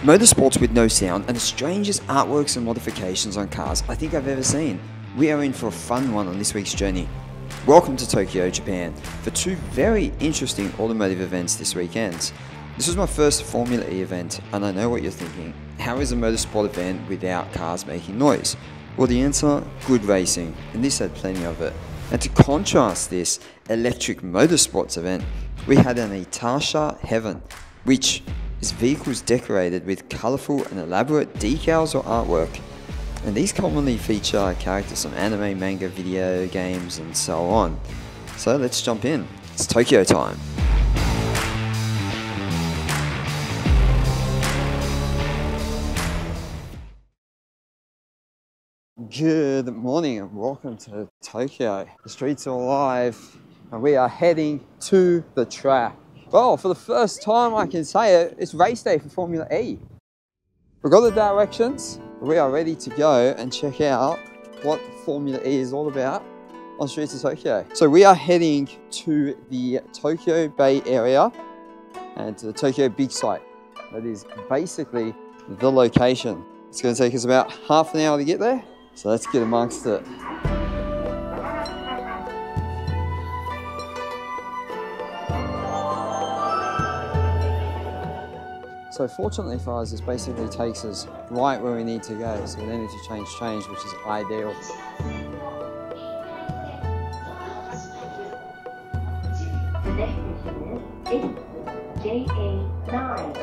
Motorsports with no sound and the strangest artworks and modifications on cars I think I've ever seen. We are in for a fun one on this week's journey. Welcome to Tokyo, Japan, for two very interesting automotive events this weekend. This was my first Formula E event, and I know what you're thinking. How is a motorsport event without cars making noise? Well, the answer, good racing, and this had plenty of it. And to contrast this electric motorsports event, we had an Itasha Heaven, which is vehicles decorated with colourful and elaborate decals or artwork. And these commonly feature characters from anime, manga, video games, and so on. So let's jump in. It's Tokyo time. Good morning and welcome to Tokyo. The streets are alive and we are heading to the track. Well, for the first time I can say it, it's race day for Formula E. We've got the directions. We are ready to go and check out what Formula E is all about on the streets of Tokyo. So we are heading to the Tokyo Bay area and to the Tokyo Big Site. That is basically the location. It's going to take us about half an hour to get there. So let's get amongst it. So fortunately for us, this basically takes us right where we need to go. So we don't need to change trains, which is ideal. The next station is JA9.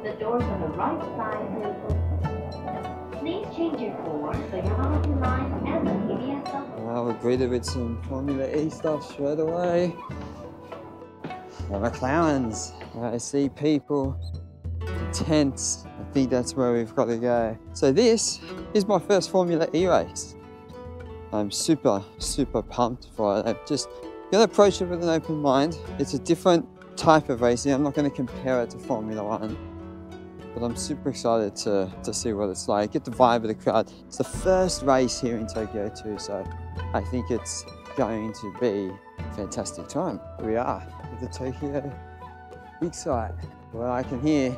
The doors on the right side will open. Please change your floor so you're not in line and the PBS double. Well, we're greeted with some Formula E stuff straight away. The McLarens. I see people. Tents. I think that's where we've got to go. So this is my first Formula E race. I'm super pumped for it. I'm just going to approach it with an open mind. It's a different type of racing. I'm not going to compare it to Formula 1, but I'm super excited to see what it's like, get the vibe of the crowd. It's the first race here in Tokyo too, so I think it's going to be a fantastic time. We are at the Tokyo Big Site, where I can hear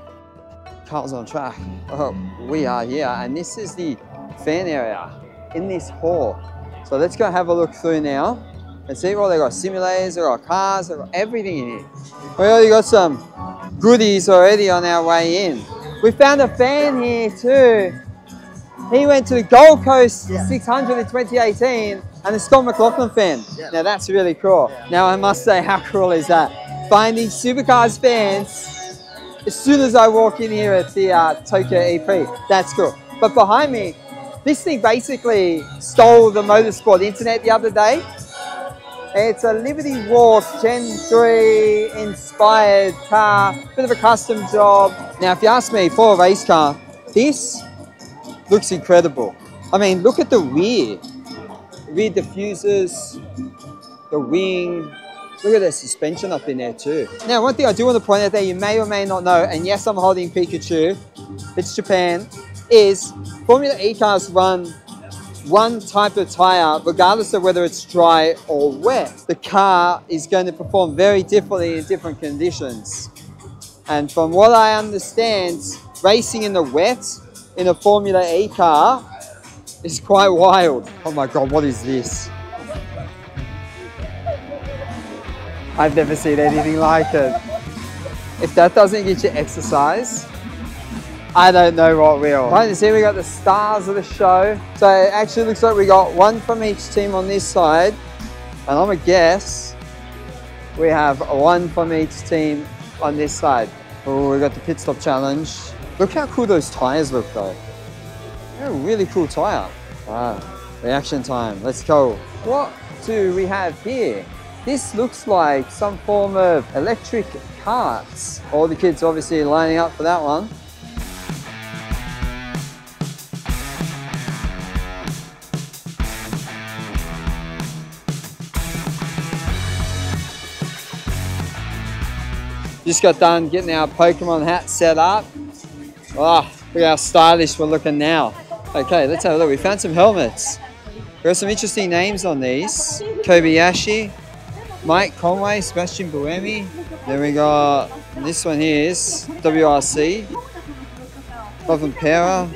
cars on track. Oh, we are here, and this is the fan area in this hall. So let's go have a look through now and see what they got. Simulators, they got cars, they got everything in here. We already got some goodies already on our way in. We found a fan here too. He went to the Gold Coast 600 in 2018 and the Scott McLaughlin fan. Now that's really cool. Now I must say, how cool is that? Finding supercars fans as soon as I walk in here at the Tokyo E-Prix. That's cool. But behind me, this thing basically stole the motorsport internet the other day. It's a Liberty Walk Gen 3 inspired car, bit of a custom job. Now if you ask me, for a race car, this looks incredible. I mean, look at the rear diffusers, the wing. Look at the suspension up in there too. Now, one thing I do want to point out there, you may or may not know, and yes, I'm holding Pikachu, it's Japan, is Formula E cars run one type of tyre, regardless of whether it's dry or wet. The car is going to perform very differently in different conditions. And from what I understand, racing in the wet in a Formula E car is quite wild. Oh my God, what is this? I've never seen anything like it. If that doesn't get you exercise, I don't know what will. Right, see, we got the stars of the show. So it actually looks like we got one from each team on this side. And I'm gonna guess we have one from each team on this side. Oh, we got the pit stop challenge. Look how cool those tires look though. They're a really cool tire. Wow, reaction time, let's go. What do we have here? This looks like some form of electric carts. All the kids obviously lining up for that one. Just got done getting our Pokemon hat set up. Oh, look how stylish we're looking now. Okay, let's have a look. We found some helmets. There are some interesting names on these. Kobayashi, Mike Conway, Sebastian Buemi. Then we got this one here is WRC. Rovanpera,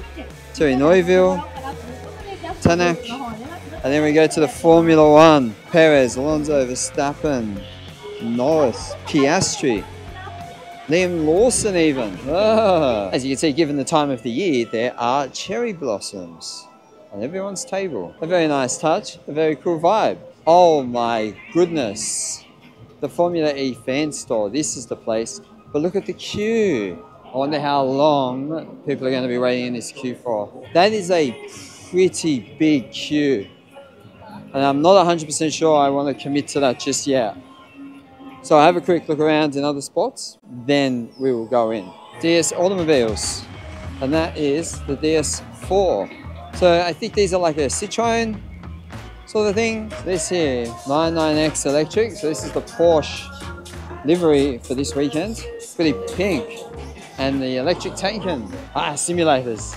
Terry Neuville, Tanak, and then we go to the Formula One. Perez, Alonso, Verstappen, Norris, Piastri, Liam Lawson even. Ah. As you can see, given the time of the year, there are cherry blossoms on everyone's table. A very nice touch, a very cool vibe. Oh my goodness. The Formula E fan store, this is the place. But look at the queue. I wonder how long people are going to be waiting in this queue for. That is a pretty big queue. And I'm not 100% sure I want to commit to that just yet. So I have a quick look around in other spots, then we will go in. DS Automobiles, and that is the DS4. So I think these are like a Citroen sort of thing. This here, 99X electric. So this is the Porsche livery for this weekend. Pretty pink. And the electric Taycan. Simulators.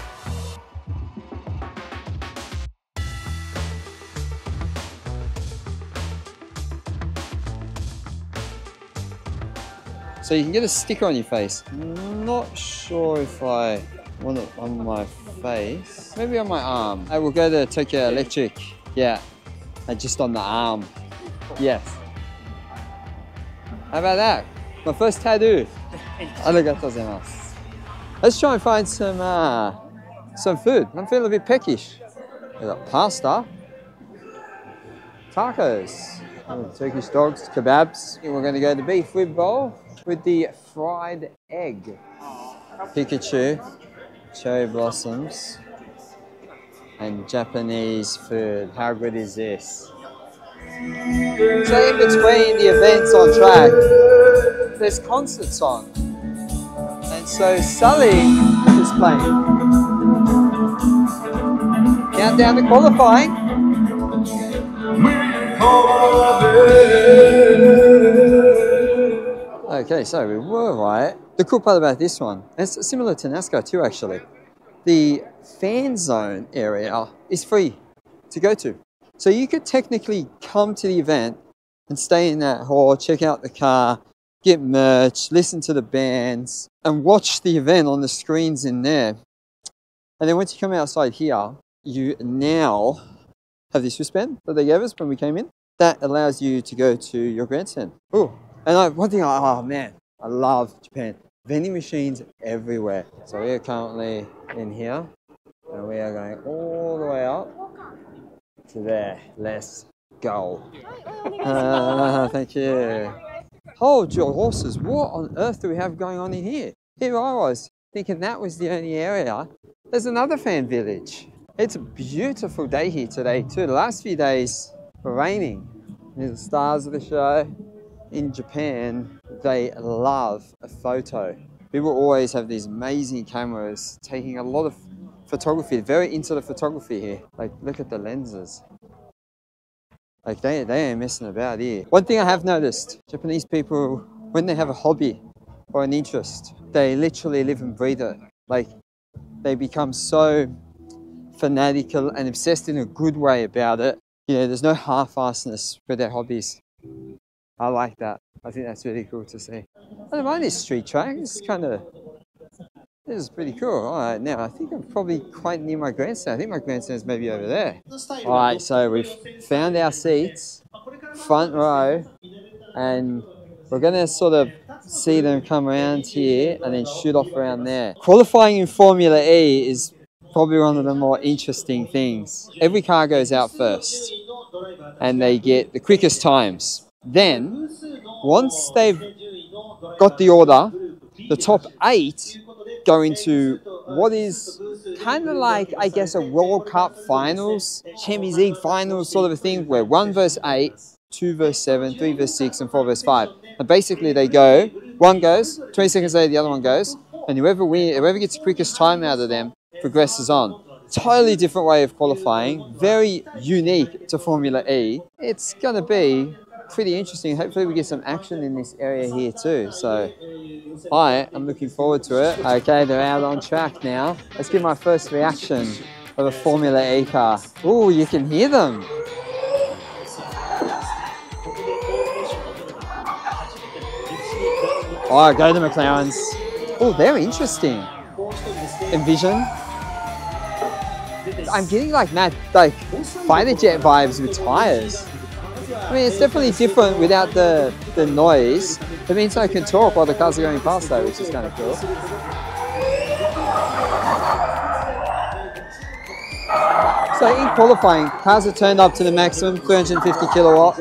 So you can get a sticker on your face. Not sure if I want it on my face. Maybe on my arm. I will go to Tokyo Electric. Yeah, and just on the arm. Yes. How about that? My first tattoo. Arigatou gozaimasu. Let's try and find some food. I'm feeling a bit peckish. We've got pasta, tacos, Turkish dogs, kebabs. We're going to go to the beef rib bowl with the fried egg. Pikachu, cherry blossoms, and Japanese food. How good is this? So in between the events on track, there's concerts on. And so Sully is playing. Countdown to qualifying. Okay, so we were right. The cool part about this one, it's similar to NASCAR too actually. The fan zone area is free to go to. So you could technically come to the event and stay in that hall, check out the car, get merch, listen to the bands, and watch the event on the screens in there. And then once you come outside here, you now have this wristband that they gave us when we came in. That allows you to go to your grandstand. Oh, and one thing, oh man, I love Japan. Vending machines everywhere. So we are currently in here, and we are going all the way up to there. Let's go. Thank you. Hold your horses. What on earth do we have going on in here? Here I was thinking that was the only area. There's another fan village. It's a beautiful day here today too. The last few days were raining. These are the stars of the show. In Japan, they love a photo. People always have these amazing cameras taking a lot of photography. Very into the photography here. Like, look at the lenses. Like, they ain't messing about here. One thing I have noticed, Japanese people, when they have a hobby or an interest, they literally live and breathe it. Like, they become so fanatical and obsessed in a good way about it. You know, there's no half-assedness with their hobbies. I like that. I think that's really cool to see. I don't mind this street track. This is pretty cool. All right, now I think I'm probably quite near my grandstand. I think my grandstand is maybe over there. All right, so we've found our seats, front row, and we're going to sort of see them come around here and then shoot off around there. Qualifying in Formula E is probably one of the more interesting things. Every car goes out first, and they get the quickest times. Then, once they've got the order, the top 8 go into what is kind of like, I guess, a World Cup finals, Champions League finals sort of a thing, where 1 verse 8, 2 verse 7, 3 verse 6, and 4 verse 5. And basically they go, one goes, 20 seconds later the other one goes, and whoever gets the quickest time out of them progresses on. Totally different way of qualifying, very unique to Formula E. It's going to be pretty interesting. Hopefully we get some action in this area here too. So, I'm looking forward to it. Okay, they're out on track now. Let's get my first reaction of a Formula E car. Oh, you can hear them. Oh, go to the McLarens. Oh, they're interesting. envision. I'm getting like fighter jet vibes with tires. I mean, it's definitely different without the noise. It means I can talk while the cars are going past though, which is kind of cool. So in qualifying, cars are turned up to the maximum, 350 kilowatt,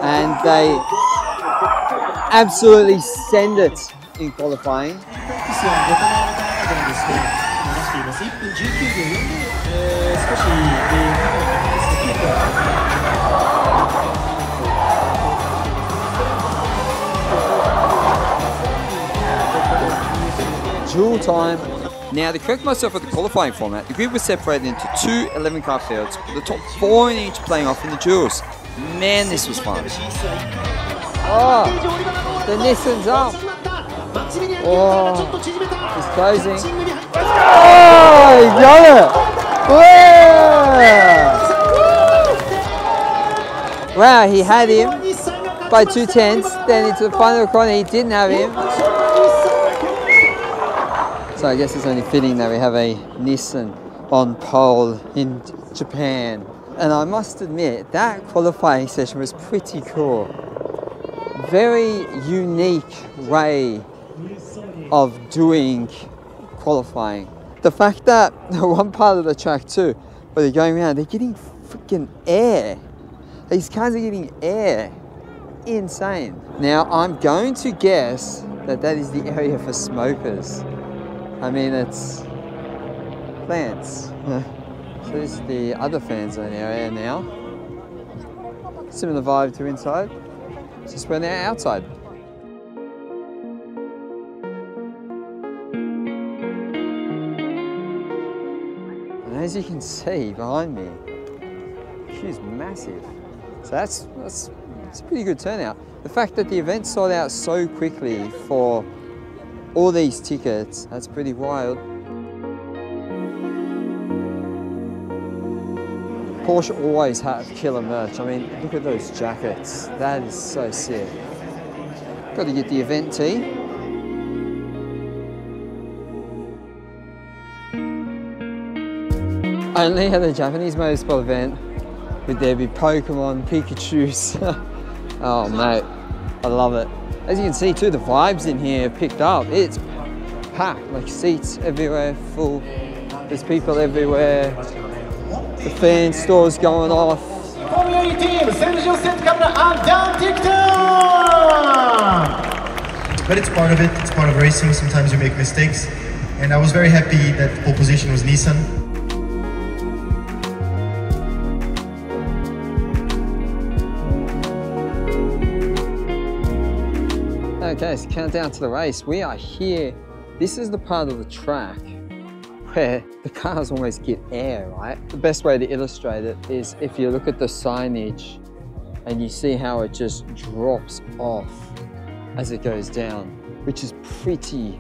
and they absolutely send it in qualifying. Dual time. Now, to correct myself with the qualifying format, the grid was separated into two 11-car fields, with the top 4 in each playing off in the duels. Man, this was fun. Oh, the Nissan's up. Oh, he's closing. Oh, he got it. Wow, he had him by 2/10. Then into the final corner, he didn't have him. So I guess it's only fitting that we have a Nissan on pole in Japan. And I must admit, that qualifying session was pretty cool. Very unique way of doing qualifying. The fact that one part of the track too, where they're going around, they're getting freaking air. These cars are getting air. Insane. Now I'm going to guess that that is the area for smokers. I mean, it's plants. So this is the other fan zone area now. Similar vibe to inside, just when they're outside. And as you can see behind me, she's massive. So that's a pretty good turnout. The fact that the event sold out so quickly for all these tickets, that's pretty wild. Porsche always have killer merch. I mean, look at those jackets. That is so sick. Got to get the event tee. Only at the Japanese motorsport event would there be Pokemon Pikachus. Oh mate, I love it. As you can see too, the vibes in here are picked up. It's packed, like seats everywhere, full. There's people everywhere. The fan store's going off. Formula E team, Sergio set camera and down TikTok! But it's part of it, it's part of racing. Sometimes you make mistakes. And I was very happy that the pole position was Nissan. Okay, so countdown to the race. We are here. This is the part of the track where the cars almost get air, right? The best way to illustrate it is if you look at the signage and you see how it just drops off as it goes down, which is pretty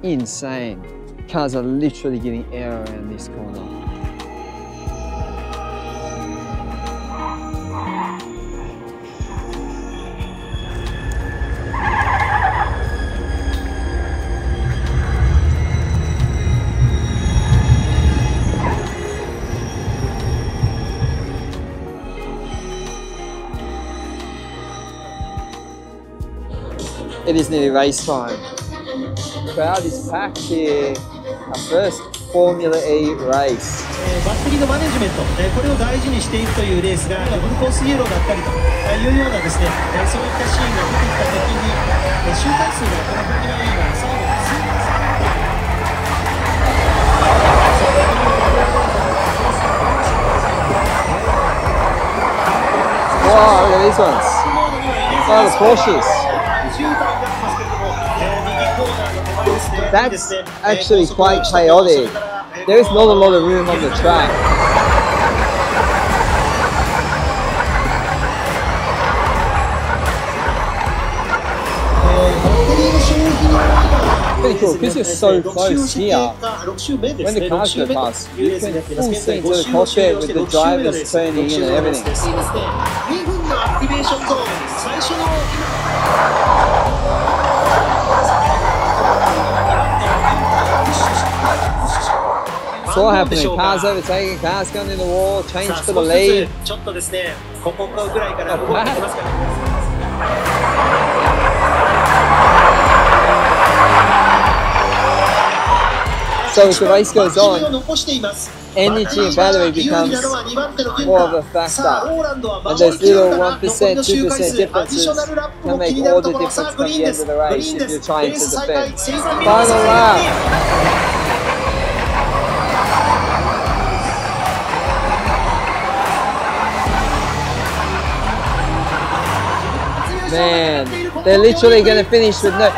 insane. Cars are literally getting air around this corner. It is nearly race time. The crowd is packed here. Our first Formula E race. バッテリーのマネジメント、これを大事にしていくというレースがフルコースイエローだったりというようなですね、そういったシーンが出てきたときに、周回数がこのフォーミュラ E が最後に数回する。Wow, look at these ones. Oh, the Porsches. That's actually quite chaotic. There is not a lot of room on the track. Pretty cool, because you're so close here, when the cars go past, you can full see into the cockpit with the drivers turning in and everything. It's all happening. Cars overtaking, cars going in the wall, change to the lead. So as the race goes on, energy and battery becomes more of a factor. And those little 1%, 2% differences can make all the difference come the end of the race if you're trying to defend. Final lap. Man, they're literally going to finish with no...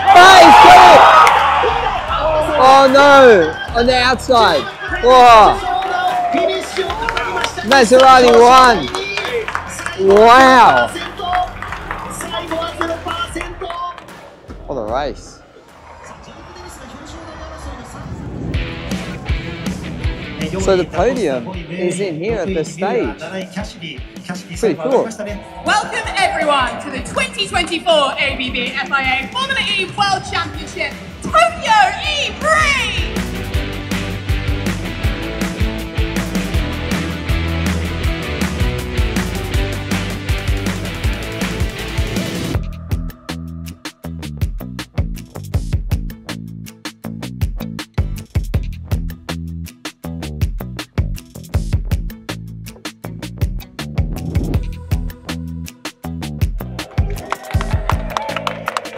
Oh no! On the outside! Whoa! Maserati won! Wow! What a race! So the podium is in here at the stage. Pretty cool. Welcome everyone to the 2024 ABB FIA Formula E World Championship Tokyo E-Prix!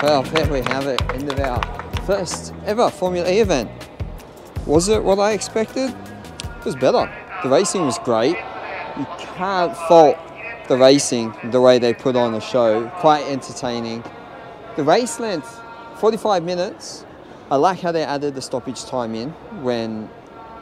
Well, there we have it, end of our first ever Formula E event. Was it what I expected? It was better. The racing was great. You can't fault the racing, the way they put on the show. Quite entertaining. The race length, 45 minutes. I like how they added the stoppage time in when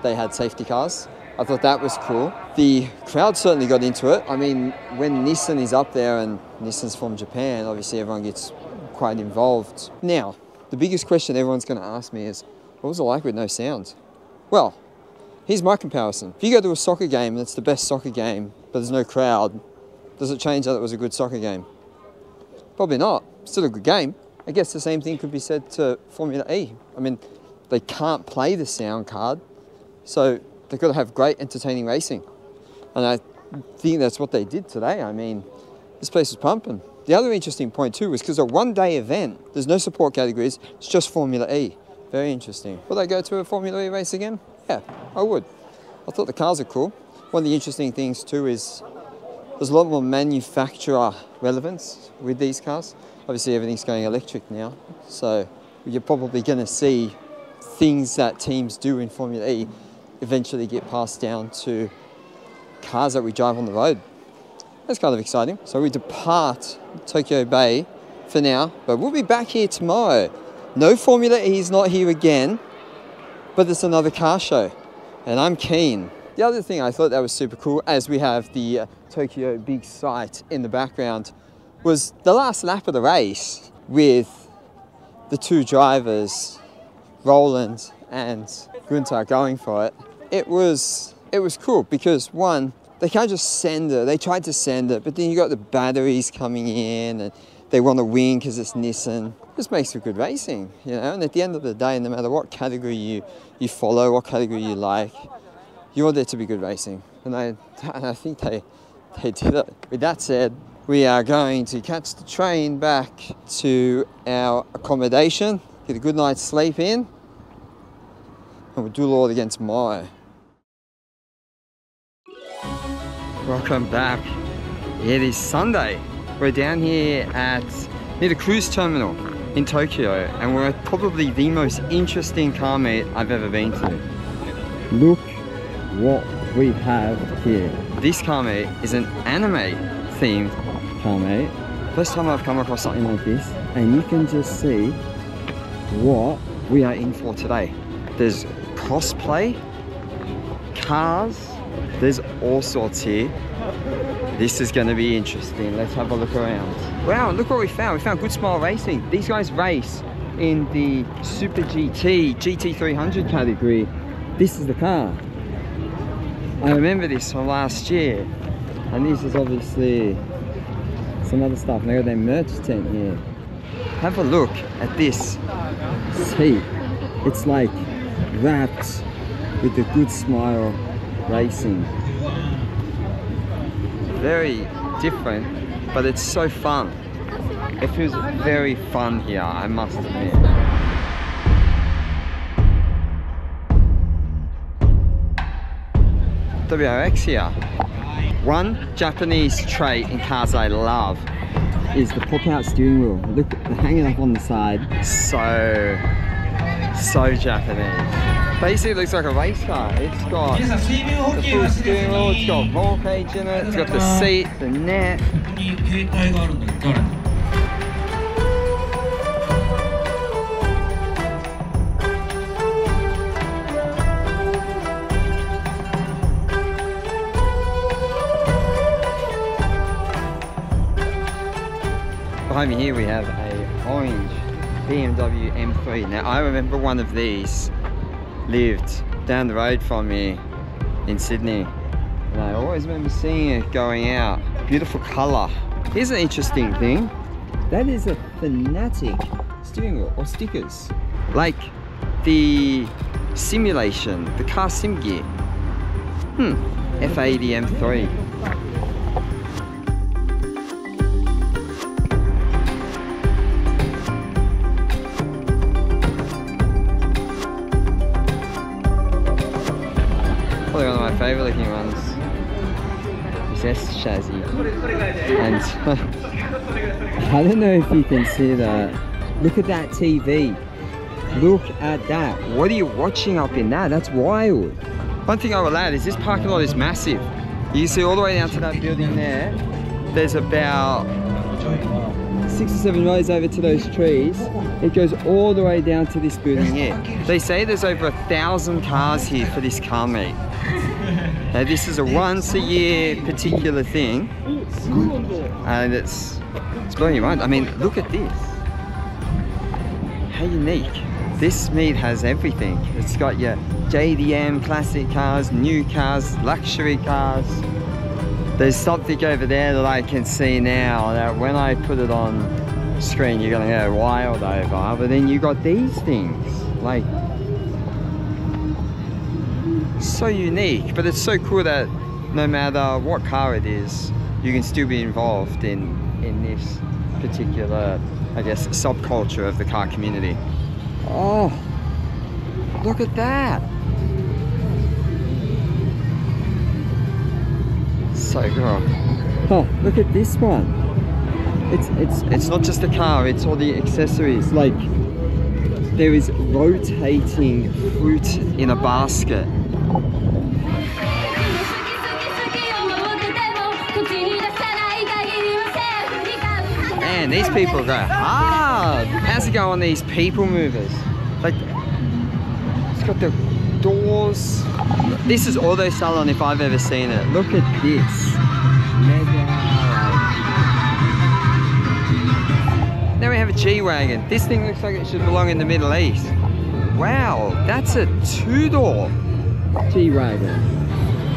they had safety cars. I thought that was cool. The crowd certainly got into it. I mean, when Nissan is up there, and Nissan's from Japan, obviously everyone gets quite involved. Now, the biggest question everyone's going to ask me is, what was it like with no sound? Well, here's my comparison. If you go to a soccer game and it's the best soccer game, but there's no crowd, does it change that it was a good soccer game? Probably not. Still a good game. I guess the same thing could be said to Formula E. I mean, they can't play the sound card, so they've got to have great entertaining racing. And I think that's what they did today. I mean, this place was pumping. The other interesting point too was because a one-day event, there's no support categories, it's just Formula E. Very interesting. Would I go to a Formula E race again? Yeah, I would. I thought the cars are cool. One of the interesting things too is there's a lot more manufacturer relevance with these cars. Obviously everything's going electric now, so you're probably going to see things that teams do in Formula E eventually get passed down to cars that we drive on the road. That's kind of exciting. So we depart Tokyo Bay for now, but we'll be back here tomorrow. No Formula E is not here again, but it's another car show, and I'm keen. The other thing I thought that was super cool, as we have the Tokyo big sight in the background, was the last lap of the race with the two drivers, Roland and Gunther, going for it. It was cool because one, they can't just send it. They tried to send it, but then you got the batteries coming in and they want to win because it's Nissan. This makes for good racing, you know, and at the end of the day, no matter what category you follow, what category you like, you want there to be good racing. And I think they did it. With that said, we are going to catch the train back to our accommodation, get a good night's sleep in, and we'll do it all again tomorrow. Welcome back. It is Sunday. We're down here near the cruise terminal in Tokyo, and we're at probably the most interesting car meet I've ever been to. Look what we have here. This car meet is an anime themed car meet. First time I've come across something like this, and you can just see what we are in for today. There's cosplay, cars, there's all sorts here. This is going to be interesting. Let's have a look around. Wow, look what we found. We found Good Smile Racing. These guys race in the Super GT300 category. This is the car. I remember this from last year. And this is obviously some other stuff. And they got their merch tent here. Have a look at this seat. It's like wrapped with the Good Smile Racing. Very different, but it's so fun. It feels very fun here, I must admit. WRX here. One Japanese trait in cars I love is the pop-out steering wheel. Look, hanging up on the side. So Japanese. Basically it looks like a race car. It's got the full steering wheel, it's got roll cage in it, it's got the seat, the net. Behind me here we have a orange BMW M3. Now I remember one of these lived down the road from me in Sydney, and I always remember seeing it going out. Beautiful colour. Here's an interesting thing. That is a Fanatic steering wheel or stickers. Like the simulation, the car sim gear. F80 M3. Probably one of my favourite looking ones is S chassis, and I don't know if you can see that. Look at that TV. Look at that. What are you watching up in that? That's wild. One thing I will add is this parking lot is massive. You can see all the way down to that building there. There's about 6 or 7 rows over to those trees. It goes all the way down to this building here. They say there's over 1,000 cars here for this car meet. Now this is a once a year particular thing, and it's blowing your mind. I mean, look at this. How unique. This meet has everything. It's got your JDM classic cars, new cars, luxury cars. There's something over there that I can see now that when I put it on screen you're gonna go wild over. But then you got these things, like, so unique. But it's so cool that no matter what car it is, you can still be involved in this particular, I guess, subculture of the car community. Oh, look at that. So cool. Oh, look at this one. It's not just a car, it's all the accessories. Like, there is rotating fruit in a basket. Man, these people go hard. How's it go on these people movers? Like, it's got the doors. This is auto salon if I've ever seen it. Look at this. Now we have a G-Wagon. This thing looks like it should belong in the Middle East. Wow, that's a 2-door G-Wagon.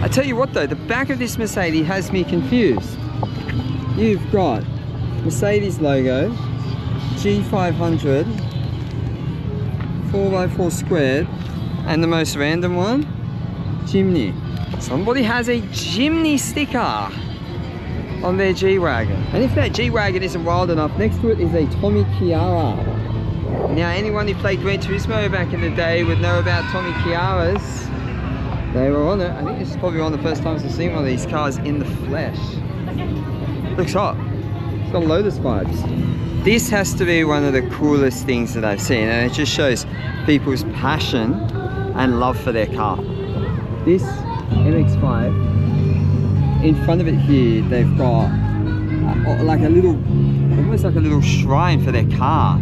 I tell you what though, the back of this Mercedes has me confused. You've got Mercedes logo, G500, 4x4 squared, and the most random one, Chimney. Somebody has a chimney sticker on their G-Wagon. And if that G-Wagon isn't wild enough, next to it is a Tommy Chiara. Now anyone who played Gran Turismo back in the day would know about Tommy Chiaras. They were on it. I think this is probably one of the first times I've seen one of these cars in the flesh. Looks hot. It's got Lotus vibes. This has to be one of the coolest things that I've seen, and it just shows people's passion and love for their car. This MX-5, in front of it here, they've got like a little, almost like a little shrine for their car.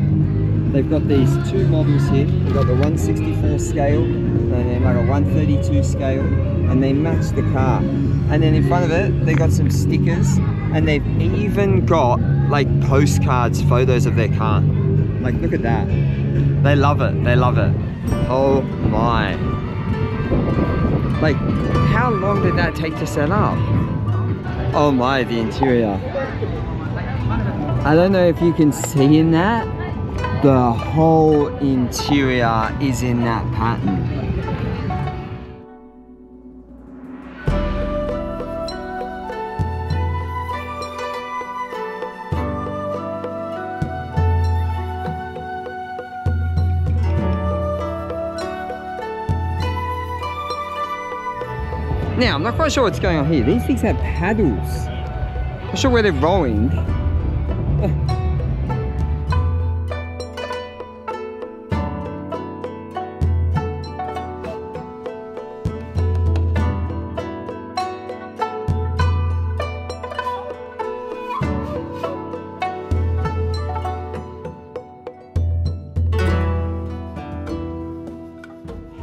They've got these two models here. They've got the 164 scale and then like a 132 scale, and they match the car. And then in front of it, they got some stickers, and they've even got like postcards, photos of their car. Like, look at that. They love it. They love it. Oh my. Like, how long did that take to set up? Oh my, the interior. I don't know if you can see in that. The whole interior is in that pattern. Now, I'm not quite sure what's going on here. These things have paddles. Not sure where they're rowing.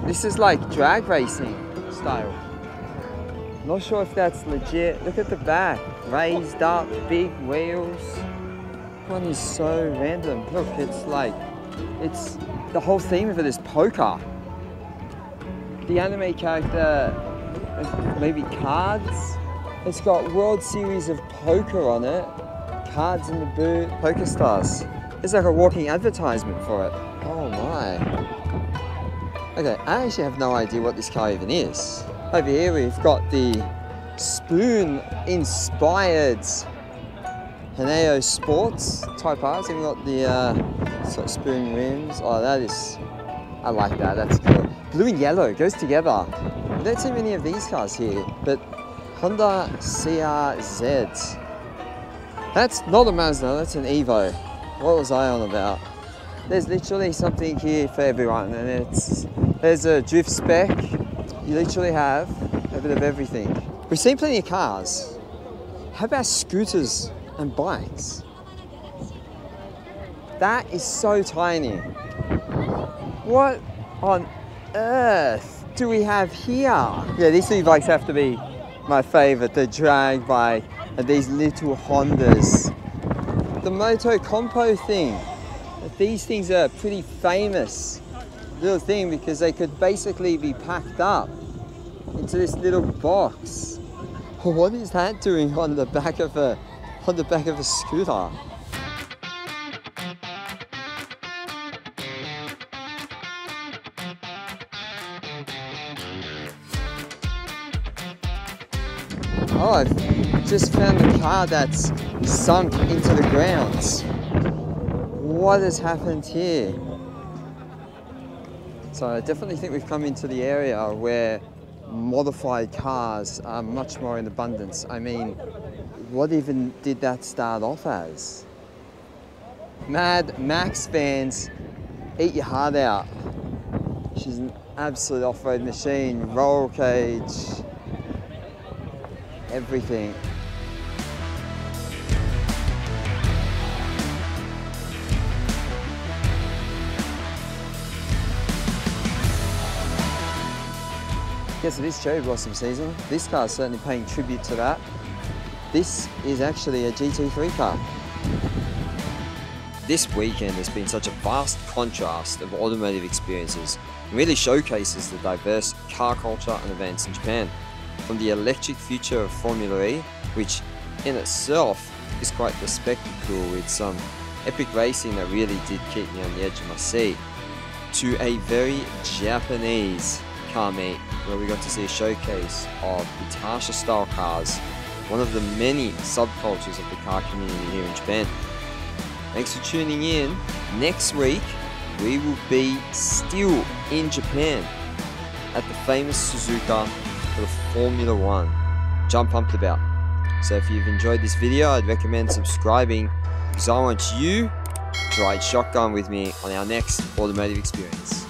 This is like drag racing style. Not sure if that's legit. Look at the back. Raised up, big wheels. One is so random. Look, it's like, it's, the whole theme of it is poker. The anime character, maybe cards. It's got World Series of Poker on it. Cards in the boot, Poker Stars. It's like a walking advertisement for it. Oh my. Okay, I actually have no idea what this car even is. Over here we've got the spoon-inspired Haneo Sports Type R's. We've got the sort of spoon rims. Oh, that is, I like that, that's cool. Blue and yellow goes together. We don't see many of these cars here, but Honda CRZ. That's not a Mazda, that's an Evo. What was I on about? There's literally something here for everyone, and there's a drift spec. You literally have a bit of everything. We've seen plenty of cars. How about scooters and bikes? That is so tiny. What on earth do we have here? Yeah, these two bikes have to be my favorite. The drag bike and these little Hondas. The Moto Compo thing. These things are pretty famous little thing because they could basically be packed up into this little box. What is that doing on the back of a scooter? Oh, I've just found a car that's sunk into the ground. What has happened here? So I definitely think we've come into the area where modified cars are much more in abundance. I mean, what even did that start off as? Mad Max fans, eat your heart out. She's an absolute off-road machine, roll cage, everything. Yes, it is cherry blossom season. This car is certainly paying tribute to that. This is actually a GT3 car. This weekend has been such a vast contrast of automotive experiences and really showcases the diverse car culture and events in Japan. From the electric future of Formula E, which in itself is quite the spectacle with some epic racing that really did keep me on the edge of my seat, to a very Japanese car meet where we got to see a showcase of Itasha style cars, one of the many subcultures of the car community here in Japan. Thanks for tuning in. Next week we will be still in Japan at the famous Suzuka for the Formula 1. Which I'm pumped about. So if you've enjoyed this video, I'd recommend subscribing because I want you to ride shotgun with me on our next automotive experience.